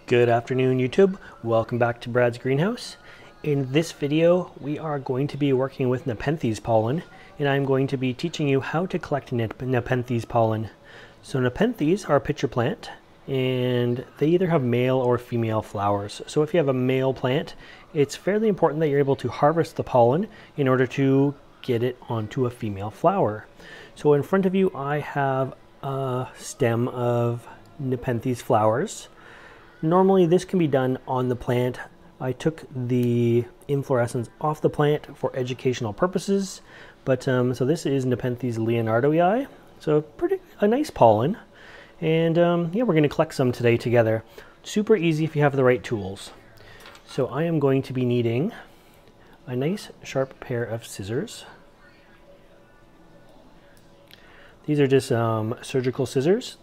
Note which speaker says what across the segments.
Speaker 1: Good afternoon, YouTube. Welcome back to Brad's Greenhouse. In this video, we are going to be working with Nepenthes pollen, and I'm going to be teaching you how to collect Nepenthes pollen. So Nepenthes are a pitcher plant, and they either have male or female flowers. So if you have a male plant, it's fairly important that you're able to harvest the pollen in order to get it onto a female flower. So in front of you, I have a stem of Nepenthes flowers. Normally this can be done on the plant. I took the inflorescence off the plant for educational purposes, but so this is Nepenthes leonardii, so a nice pollen, and yeah, we're going to collect some today together. Super easy if you have the right tools. So I am going to be needing a nice sharp pair of scissors. These are just surgical scissors.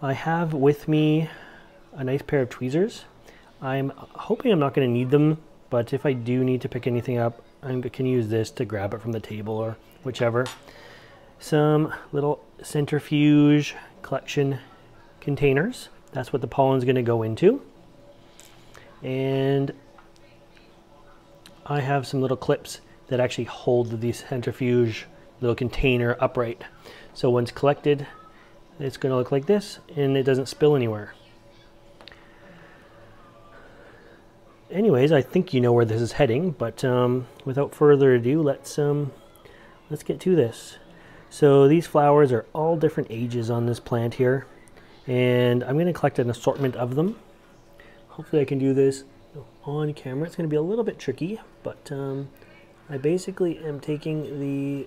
Speaker 1: I have with me a nice pair of tweezers. I'm hoping I'm not going to need them, but if I do need to pick anything up, I can use this to grab it from the table or whichever. Some little centrifuge collection containers. That's what the pollen's going to go into. And I have some little clips that actually hold the centrifuge little container upright. So once collected, it's going to look like this, and it doesn't spill anywhere. Anyways, I think you know where this is heading, but without further ado, let's get to this. So these flowers are all different ages on this plant here, and I'm going to collect an assortment of them. Hopefully I can do this on camera. It's going to be a little bit tricky, but I basically am taking the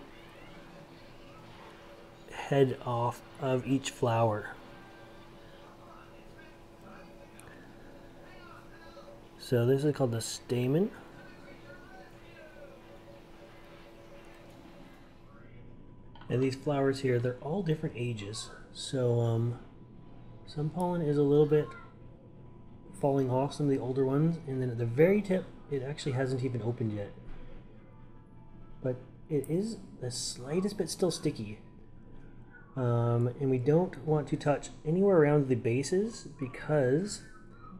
Speaker 1: head off of each flower. So this is called the stamen. And these flowers here, they're all different ages. So some pollen is a little bit falling off, some of the older ones, and then at the very tip, it actually hasn't even opened yet. But it is the slightest bit still sticky. And we don't want to touch anywhere around the bases because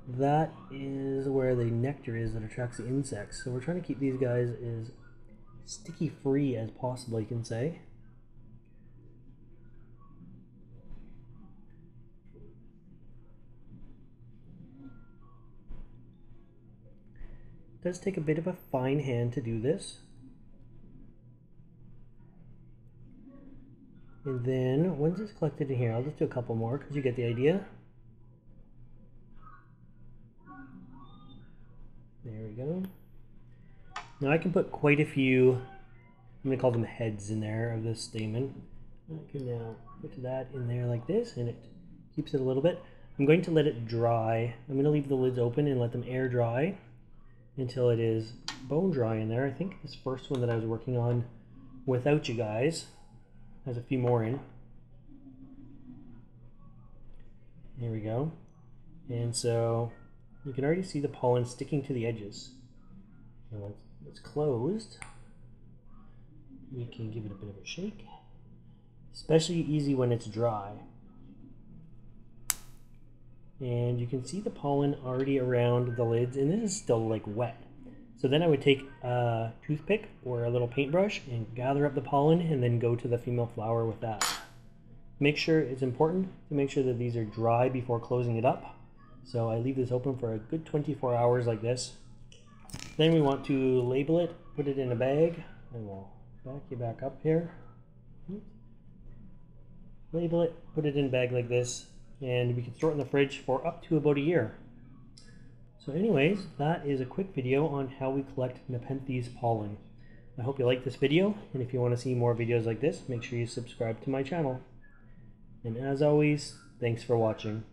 Speaker 1: that is where the nectar is that attracts the insects. So we're trying to keep these guys as sticky free as possible, you can say. It does take a bit of a fine hand to do this. And then once it's collected in here, I'll just do a couple more because you get the idea. There we go. Now I can put quite a few, I'm going to call them heads in there of this stamen. I can now put that in there like this, and it keeps it a little bit. I'm going to let it dry. I'm going to leave the lids open and let them air dry until it is bone dry in there. I think this first one that I was working on without you guys has a few more in. There we go. And so you can already see the pollen sticking to the edges. And once it's closed, you can give it a bit of a shake. Especially easy when it's dry. And you can see the pollen already around the lids, and this is still like wet. So then I would take a toothpick or a little paintbrush and gather up the pollen and then go to the female flower with that. Make sure, it's important to make sure that these are dry before closing it up. So I leave this open for a good 24 hours like this. Then we want to label it, put it in a bag, and we'll back you back up here. Label it, put it in a bag like this, and we can store it in the fridge for up to about a year. So anyways, that is a quick video on how we collect Nepenthes pollen. I hope you liked this video, and if you want to see more videos like this, make sure you subscribe to my channel. And as always, thanks for watching.